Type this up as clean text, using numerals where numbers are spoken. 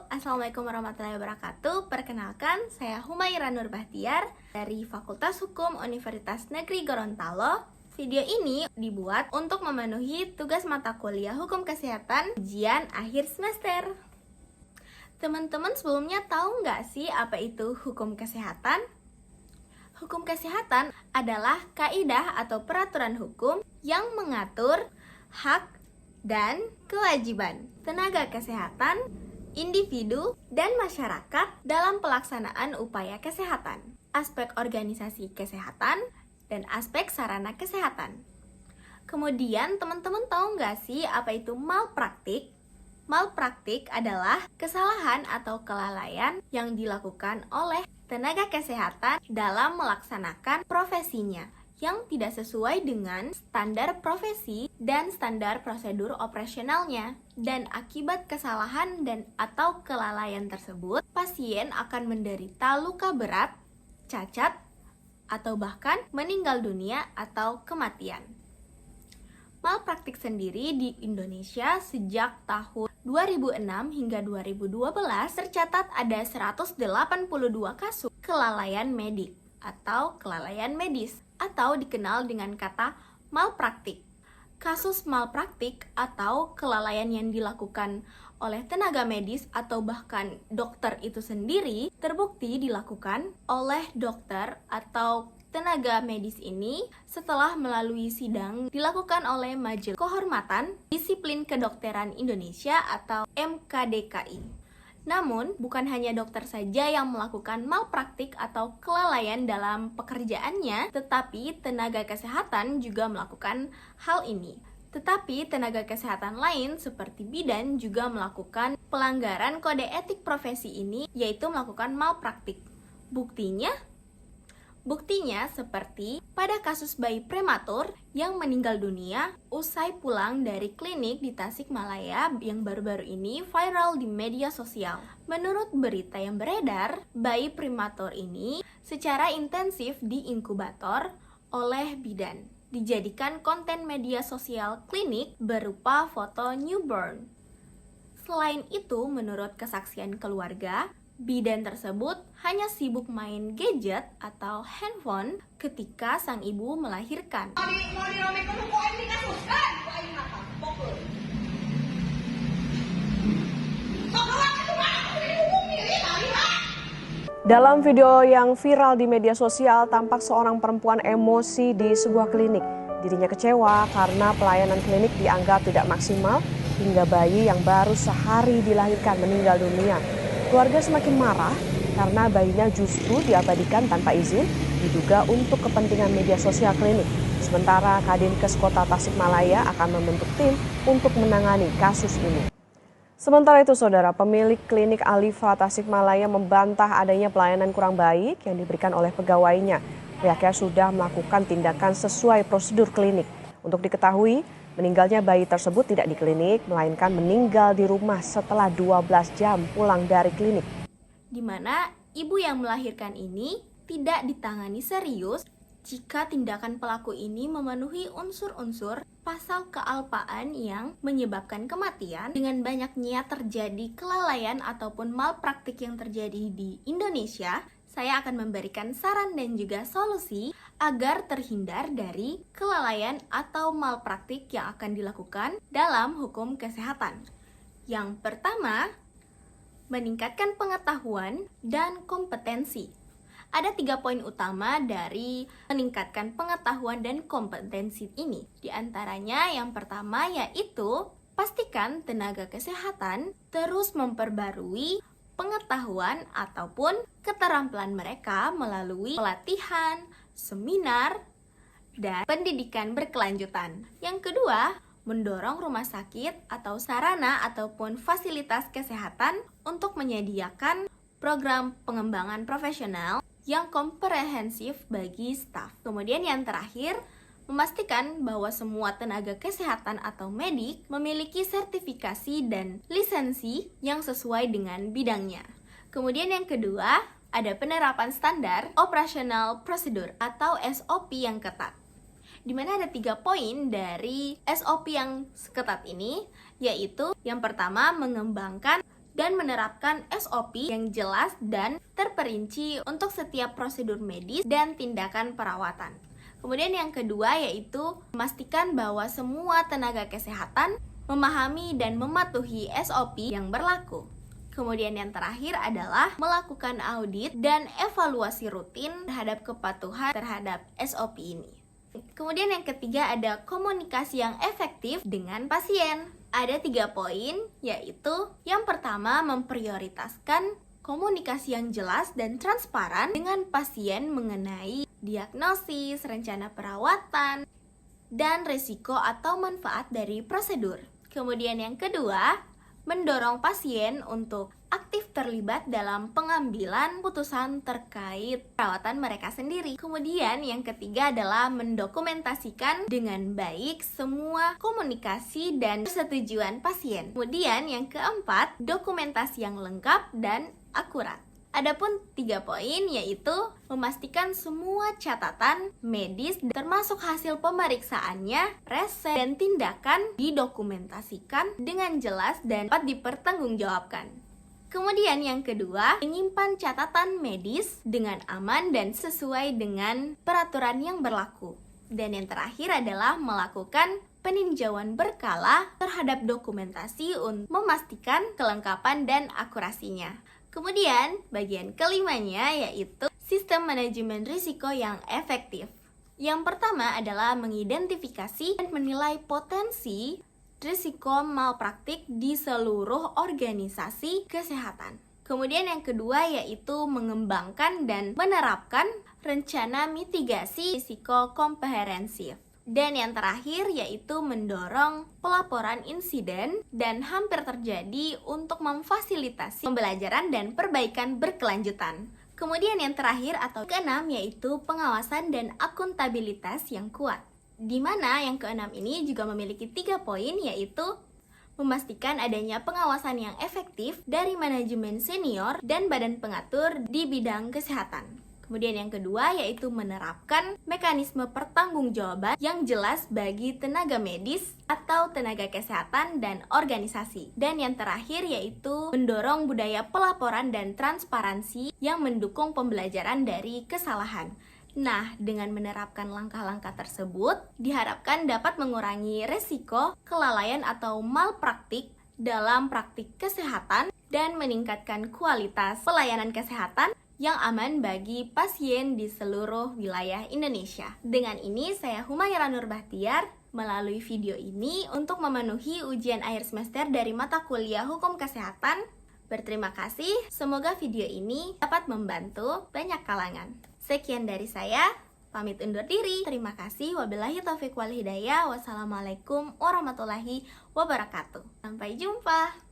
Assalamualaikum warahmatullahi wabarakatuh. Perkenalkan, saya Humaira Nur Bahtiar dari Fakultas Hukum Universitas Negeri Gorontalo. Video ini dibuat untuk memenuhi tugas mata kuliah Hukum Kesehatan ujian akhir semester. Teman-teman sebelumnya tahu nggak sih apa itu hukum kesehatan? Hukum kesehatan adalah kaidah atau peraturan hukum yang mengatur hak dan kewajiban tenaga kesehatan, individu, dan masyarakat dalam pelaksanaan upaya kesehatan, aspek organisasi kesehatan, dan aspek sarana kesehatan. Kemudian teman-teman tahu nggak sih apa itu malpraktik? Malpraktik adalah kesalahan atau kelalaian yang dilakukan oleh tenaga kesehatan dalam melaksanakan profesinya yang tidak sesuai dengan standar profesi dan standar prosedur operasionalnya. Dan akibat kesalahan dan atau kelalaian tersebut, pasien akan menderita luka berat, cacat, atau bahkan meninggal dunia atau kematian. Malpraktik sendiri di Indonesia sejak tahun 2006 hingga 2012 tercatat ada 182 kasus kelalaian medik atau kelalaian medis atau dikenal dengan kata malpraktik. Kasus malpraktik atau kelalaian yang dilakukan oleh tenaga medis atau bahkan dokter itu sendiri terbukti dilakukan oleh dokter atau tenaga medis ini setelah melalui sidang dilakukan oleh Majelis Kehormatan Disiplin Kedokteran Indonesia atau MKDKI. Namun, bukan hanya dokter saja yang melakukan malpraktik atau kelalaian dalam pekerjaannya, tetapi tenaga kesehatan juga melakukan hal ini. Tetapi tenaga kesehatan lain seperti bidan juga melakukan pelanggaran kode etik profesi ini, yaitu melakukan malpraktik. Buktinya seperti pada kasus bayi prematur yang meninggal dunia usai pulang dari klinik di Tasikmalaya yang baru-baru ini viral di media sosial. Menurut berita yang beredar, bayi prematur ini secara intensif diinkubator oleh bidan. Dijadikan konten media sosial klinik berupa foto newborn. Selain itu, menurut kesaksian keluarga, bidan tersebut hanya sibuk main gadget atau handphone ketika sang ibu melahirkan. Dalam video yang viral di media sosial, tampak seorang perempuan emosi di sebuah klinik. Dirinya kecewa karena pelayanan klinik dianggap tidak maksimal hingga bayi yang baru sehari dilahirkan meninggal dunia. Keluarga semakin marah karena bayinya justru diabadikan tanpa izin, diduga untuk kepentingan media sosial klinik. Sementara Kadinkes Kota Tasikmalaya akan membentuk tim untuk menangani kasus ini. Sementara itu, saudara, pemilik klinik Alifa Tasikmalaya membantah adanya pelayanan kurang baik yang diberikan oleh pegawainya. Pihaknya sudah melakukan tindakan sesuai prosedur klinik. Untuk diketahui, meninggalnya bayi tersebut tidak di klinik, melainkan meninggal di rumah setelah 12 jam pulang dari klinik. Di mana ibu yang melahirkan ini tidak ditangani serius jika tindakan pelaku ini memenuhi unsur-unsur pasal kealpaan yang menyebabkan kematian. Dengan banyaknya terjadi kelalaian ataupun malpraktik yang terjadi di Indonesia, saya akan memberikan saran dan juga solusi agar terhindar dari kelalaian atau malpraktik yang akan dilakukan dalam hukum kesehatan. Yang pertama, meningkatkan pengetahuan dan kompetensi. Ada 3 poin utama dari meningkatkan pengetahuan dan kompetensi ini. Di antaranya yang pertama yaitu pastikan tenaga kesehatan terus memperbarui pengetahuan ataupun keterampilan mereka melalui pelatihan, seminar, dan pendidikan berkelanjutan. Yang kedua, mendorong rumah sakit atau sarana ataupun fasilitas kesehatan untuk menyediakan program pengembangan profesional yang komprehensif bagi staf. Kemudian yang terakhir, memastikan bahwa semua tenaga kesehatan atau medik memiliki sertifikasi dan lisensi yang sesuai dengan bidangnya. Kemudian yang kedua, ada penerapan standar operasional prosedur atau SOP yang ketat. Di mana ada 3 poin dari SOP yang ketat ini, yaitu yang pertama mengembangkan dan menerapkan SOP yang jelas dan terperinci untuk setiap prosedur medis dan tindakan perawatan. Kemudian yang kedua yaitu memastikan bahwa semua tenaga kesehatan memahami dan mematuhi SOP yang berlaku. Kemudian yang terakhir adalah melakukan audit dan evaluasi rutin terhadap kepatuhan terhadap SOP ini. Kemudian yang ketiga ada komunikasi yang efektif dengan pasien. Ada 3 poin, yaitu yang pertama memprioritaskan komunikasi yang jelas dan transparan dengan pasien mengenai diagnosis, rencana perawatan, dan risiko atau manfaat dari prosedur. Kemudian yang kedua, mendorong pasien untuk aktif terlibat dalam pengambilan putusan terkait perawatan mereka sendiri. Kemudian yang ketiga adalah mendokumentasikan dengan baik semua komunikasi dan persetujuan pasien. Kemudian yang keempat, dokumentasi yang lengkap dan akurat. Adapun 3 poin yaitu memastikan semua catatan medis termasuk hasil pemeriksaannya, resep, dan tindakan didokumentasikan dengan jelas dan dapat dipertanggungjawabkan. Kemudian yang kedua, menyimpan catatan medis dengan aman dan sesuai dengan peraturan yang berlaku. Dan yang terakhir adalah melakukan peninjauan berkala terhadap dokumentasi untuk memastikan kelengkapan dan akurasinya. Kemudian, bagian kelimanya yaitu sistem manajemen risiko yang efektif. Yang pertama adalah mengidentifikasi dan menilai potensi risiko malpraktik di seluruh organisasi kesehatan. Kemudian yang kedua yaitu mengembangkan dan menerapkan rencana mitigasi risiko komprehensif. Dan yang terakhir yaitu mendorong pelaporan insiden dan hampir terjadi untuk memfasilitasi pembelajaran dan perbaikan berkelanjutan. Kemudian yang terakhir atau keenam yaitu pengawasan dan akuntabilitas yang kuat. Di mana yang keenam ini juga memiliki 3 poin yaitu memastikan adanya pengawasan yang efektif dari manajemen senior dan badan pengatur di bidang kesehatan. Kemudian yang kedua yaitu menerapkan mekanisme pertanggungjawaban yang jelas bagi tenaga medis atau tenaga kesehatan dan organisasi. Dan yang terakhir yaitu mendorong budaya pelaporan dan transparansi yang mendukung pembelajaran dari kesalahan. Nah, dengan menerapkan langkah-langkah tersebut, diharapkan dapat mengurangi resiko kelalaian atau malpraktik dalam praktik kesehatan dan meningkatkan kualitas pelayanan kesehatan yang aman bagi pasien di seluruh wilayah Indonesia. Dengan ini, saya Humaira Nur Bahtiar melalui video ini untuk memenuhi ujian akhir semester dari mata kuliah Hukum Kesehatan. Berterima kasih, semoga video ini dapat membantu banyak kalangan. Sekian dari saya, pamit undur diri. Terima kasih, wabillahi taufiq wal hidayah. Wassalamualaikum warahmatullahi wabarakatuh. Sampai jumpa.